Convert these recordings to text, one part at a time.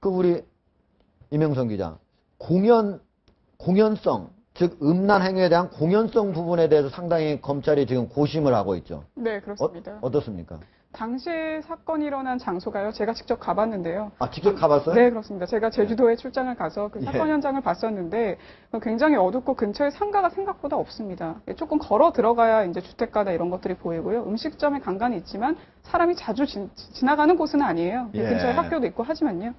그 우리 이명선 기자, 공연성, 즉 음란 행위에 대한 공연성 부분에 대해서 상당히 검찰이 지금 고심을 하고 있죠. 네, 그렇습니다. 어떻습니까? 당시 사건이 일어난 장소가요. 제가 직접 가봤는데요. 아, 직접 가봤어요? 네, 그렇습니다. 제가 제주도에 출장을 가서 그 사건 현장을 봤었는데 굉장히 어둡고 근처에 상가가 생각보다 없습니다. 조금 걸어 들어가야 이제 주택가나 이런 것들이 보이고요. 음식점에 간간이 있지만 사람이 자주 지나가는 곳은 아니에요. 근처에 학교도 있고 하지만요.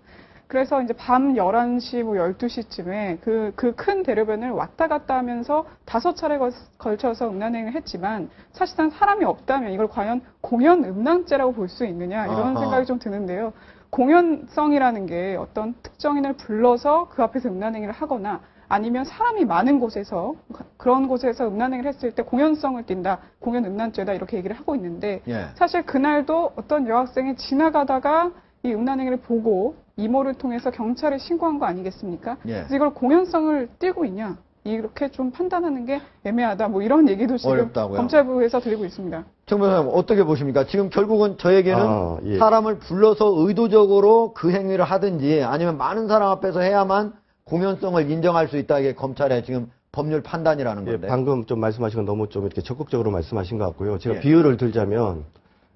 그래서 이제 밤 11시, 뭐 12시쯤에 그 큰 대로변을 왔다 갔다 하면서 5차례 걸쳐서 음란행위를 했지만 사실상 사람이 없다면 이걸 과연 공연 음란죄라고 볼 수 있느냐 이런 생각이 좀 드는데요. 공연성이라는 게 어떤 특정인을 불러서 그 앞에서 음란행위를 하거나 아니면 사람이 많은 곳에서 그런 곳에서 음란행위를 했을 때 공연성을 띈다. 공연 음란죄다 이렇게 얘기를 하고 있는데 사실 그날도 어떤 여학생이 지나가다가 이 음란행위를 보고 이모를 통해서 경찰에 신고한 거 아니겠습니까? 그래서 이걸 공연성을 띠고 있냐? 이렇게 좀 판단하는 게 애매하다. 뭐 이런 얘기도 지금 어렵다고요? 검찰부에서 드리고 있습니다. 정 변호사님 어떻게 보십니까? 지금 결국은 저에게는 사람을 불러서 의도적으로 그 행위를 하든지 아니면 많은 사람 앞에서 해야만 공연성을 인정할 수 있다. 이게 검찰의 지금 법률 판단이라는 건데. 방금 좀 말씀하신 건 너무 좀 이렇게 적극적으로 말씀하신 것 같고요. 제가 비유를 들자면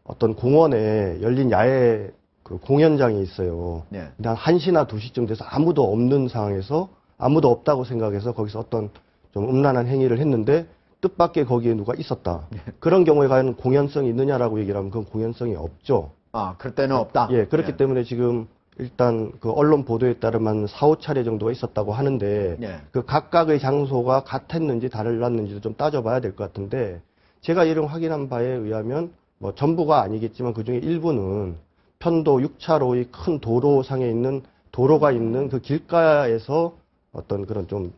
어떤 공원에 열린 야외 그 공연장이 있어요. 근데 한 1시나 2시쯤 돼서 아무도 없는 상황에서 아무도 없다고 생각해서 거기서 어떤 좀 음란한 행위를 했는데 뜻밖의 거기에 누가 있었다. 그런 경우에 과연 공연성이 있느냐라고 얘기를 하면 그건 공연성이 없죠. 아, 그럴 때는 없다? 그렇기 때문에 지금 일단 그 언론 보도에 따르면 4, 5차례 정도가 있었다고 하는데 그 각각의 장소가 같았는지 달랐는지도 좀 따져봐야 될 것 같은데 제가 이런 확인한 바에 의하면 뭐 전부가 아니겠지만 그중에 일부는 편도 6차로의 큰 도로상에 있는 도로가 있는 그 길가에서 어떤 그런 좀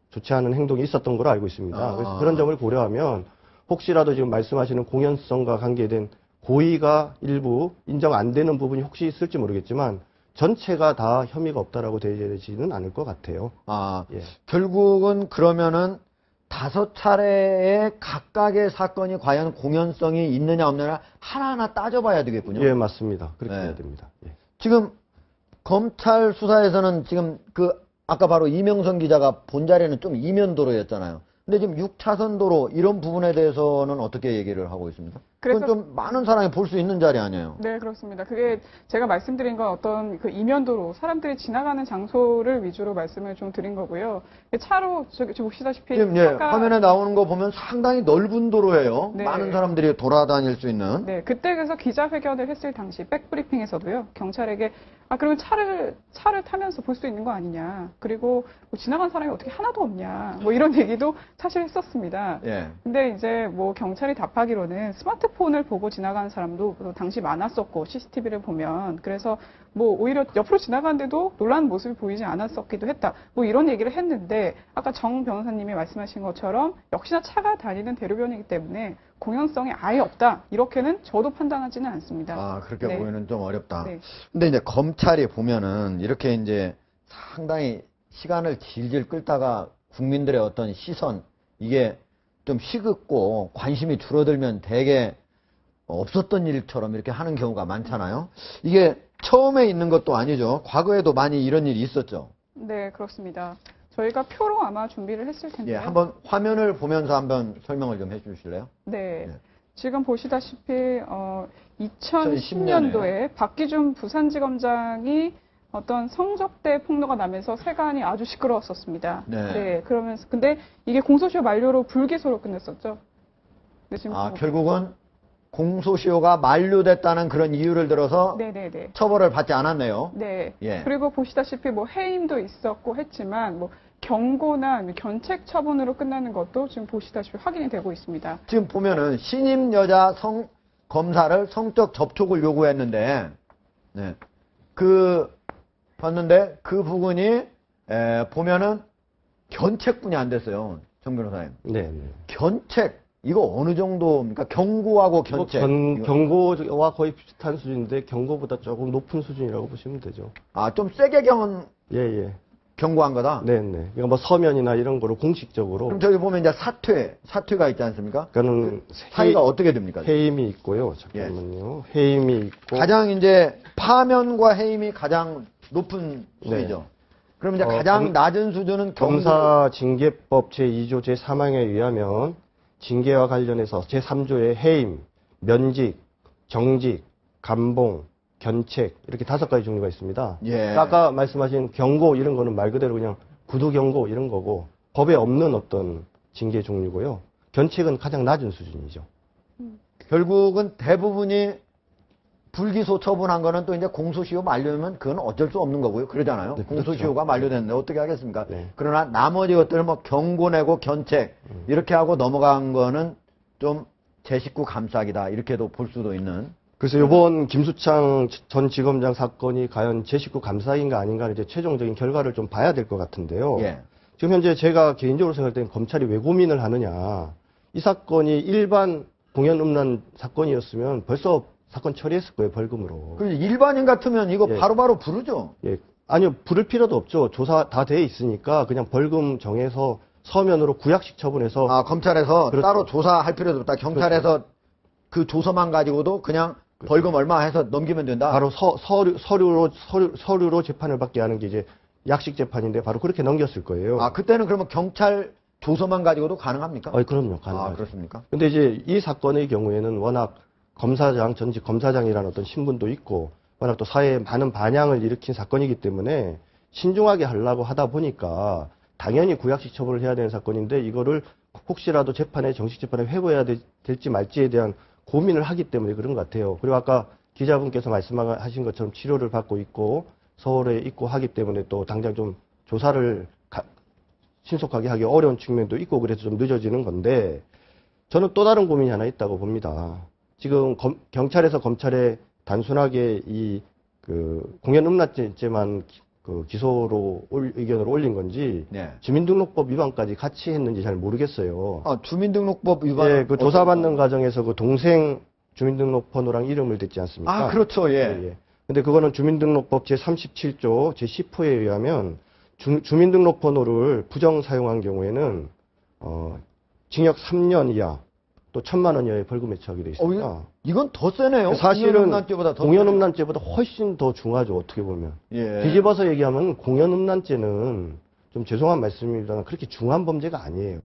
좋지 않은 행동이 있었던 걸로 알고 있습니다. 그래서 그런 점을 고려하면 혹시라도 지금 말씀하시는 공연성과 관계된 고의가 일부 인정 안 되는 부분이 혹시 있을지 모르겠지만 전체가 다 혐의가 없다라고 되지는 않을 것 같아요. 결국은 그러면은 5차례의 각각의 사건이 과연 공연성이 있느냐 없느냐 하나하나 따져봐야 되겠군요. 예, 맞습니다. 그렇게 해야 됩니다. 지금 검찰 수사에서는 지금 아까 바로 이명선 기자가 본 자리는 좀 이면도로였잖아요. 근데 지금 6차선 도로 이런 부분에 대해서는 어떻게 얘기를 하고 있습니까? 그건 좀 많은 사람이 볼 수 있는 자리 아니에요? 네, 그렇습니다. 그게 제가 말씀드린 건 어떤 그 이면도로 사람들이 지나가는 장소를 위주로 말씀을 좀 드린 거고요. 차로 지금 보시다시피 지금 화면에 나오는 거 보면 상당히 넓은 도로예요. 많은 사람들이 돌아다닐 수 있는. 그때 그래서 기자회견을 했을 당시 백브리핑에서도요. 경찰에게 그러면 차를 타면서 볼 수 있는 거 아니냐. 그리고 뭐 지나간 사람이 어떻게 하나도 없냐. 뭐 이런 얘기도 사실 했었습니다. 근데 이제 뭐 경찰이 답하기로는 스마트폰을 보고 지나가는 사람도 당시 많았었고 CCTV를 보면 그래서 뭐 오히려 옆으로 지나가는데도 놀라는 모습이 보이지 않았었기도 했다. 뭐 이런 얘기를 했는데 아까 정 변호사님이 말씀하신 것처럼 역시나 차가 다니는 대로변이기 때문에 공연성이 아예 없다. 이렇게는 저도 판단하지는 않습니다. 그렇게 보기는 좀 어렵다. 근데 이제 검찰이 보면은 이렇게 이제 상당히 시간을 질질 끌다가 국민들의 어떤 시선 이게 좀 시급고 관심이 줄어들면 되게 없었던 일처럼 이렇게 하는 경우가 많잖아요. 이게 처음에 있는 것도 아니죠. 과거에도 많이 이런 일이 있었죠. 네, 그렇습니다. 저희가 표로 아마 준비를 했을 텐데요. 한번 화면을 보면서 한번 설명을 좀 해주실래요? 지금 보시다시피 2010년도에 박기준 부산지검장이 어떤 성접대 폭로가 나면서 세간이 아주 시끄러웠었습니다. 그러면서 근데 이게 공소시효 만료로 불기소로 끝냈었죠. 지금 결국은 공소시효가 만료됐다는 그런 이유를 들어서 처벌을 받지 않았네요. 그리고 보시다시피 뭐 해임도 있었고 했지만 뭐 경고나 견책 처분으로 끝나는 것도 지금 보시다시피 확인이 되고 있습니다. 지금 보면은 신임 여자 검사를 성적 접촉을 요구했는데 봤는데 그 부분이 보면은 견책뿐이 안 됐어요. 정 변호사님. 견책 이거 어느 정도입니까? 경고하고 견책. 경고와 거의 비슷한 수준인데 경고보다 조금 높은 수준이라고 보시면 되죠. 좀 세게 경고한 거다? 그러니까 뭐 서면이나 이런 거로 공식적으로. 그럼 저기 보면 이제 사퇴가 있지 않습니까? 그러니까는 사유가 어떻게 됩니까? 해임이 있고요. 잠깐만요. 해임이 있고. 가장 이제 파면과 해임이 가장 높은 네. 수위죠. 그럼 이제 가장 낮은 수준은 검사징계법 제2조 제3항에 의하면 징계와 관련해서 제3조의 해임, 면직, 정직, 감봉, 견책 이렇게 5가지 종류가 있습니다. 예. 아까 말씀하신 경고 이런 거는 말 그대로 그냥 구두 경고 이런 거고 법에 없는 어떤 징계 종류고요. 견책은 가장 낮은 수준이죠. 결국은 대부분이 불기소 처분한 거는 또 이제 공소시효 만료면 그건 어쩔 수 없는 거고요. 그러잖아요. 네, 공소시효가 만료됐는데 어떻게 하겠습니까? 네. 그러나 나머지 것들은 뭐 경고 내고 견책 이렇게 하고 넘어간 거는 좀 제 식구 감싸기다 이렇게도 볼 수도 있는. 그래서 이번 김수창 전 지검장 사건이 과연 제 식구 감사인가 아닌가는 이제 최종적인 결과를 좀 봐야 될 것 같은데요. 예. 지금 현재 제가 개인적으로 생각할 때는 검찰이 왜 고민을 하느냐. 이 사건이 일반 공연 음란 사건이었으면 벌써 사건 처리했을 거예요, 벌금으로. 그 일반인 같으면 이거 예. 바로바로 부르죠. 예. 아니요, 부를 필요도 없죠. 조사 다 돼 있으니까 그냥 벌금 정해서 서면으로 구약식 처분해서. 아, 검찰에서 그렇죠. 따로 조사할 필요도 없다. 경찰에서 그 조서만 가지고도 그냥 벌금 얼마 해서 넘기면 된다. 바로 서류로 재판을 받게 하는 게 이제 약식 재판인데 바로 그렇게 넘겼을 거예요. 아, 그때는 그러면 경찰 조서만 가지고도 가능합니까? 그럼요, 가능하죠. 아, 그렇습니까? 근데 이제 이 사건의 경우에는 워낙 검사장, 전직 검사장이라는 어떤 신분도 있고, 워낙 또 사회에 많은 반향을 일으킨 사건이기 때문에 신중하게 하려고 하다 보니까 당연히 구약식 처분을 해야 되는 사건인데 이거를 혹시라도 재판에, 정식 재판에 회부해야 될지 말지에 대한 고민을 하기 때문에 그런 것 같아요. 그리고 아까 기자분께서 말씀하신 것처럼 치료를 받고 있고 서울에 있고 하기 때문에 또 당장 좀 조사를 신속하게 하기 어려운 측면도 있고 그래서 좀 늦어지는 건데 저는 또 다른 고민이 하나 있다고 봅니다. 지금 경찰에서 검찰에 단순하게 이 공연 음란죄만 기소로 의견을 올린 건지 네. 주민등록법 위반까지 같이 했는지 잘 모르겠어요. 아, 주민등록법 위반. 예, 그 조사받는 과정에서 그 동생 주민등록번호랑 이름을 댔지 않습니까? 아, 그렇죠. 예. 예. 근데 그거는 주민등록법 제37조 제10호에 의하면 주민등록번호를 부정 사용한 경우에는 징역 3년 이하 또 1,000만 원 이하의 벌금에 처하게 되어 있습니다. 이건 더 세네요. 사실은 공연음란죄보다 더 공연음란죄보다 훨씬 더 중하죠. 어떻게 보면. 예. 뒤집어서 얘기하면 공연음란죄는 좀 죄송한 말씀입니다만 그렇게 중한 범죄가 아니에요.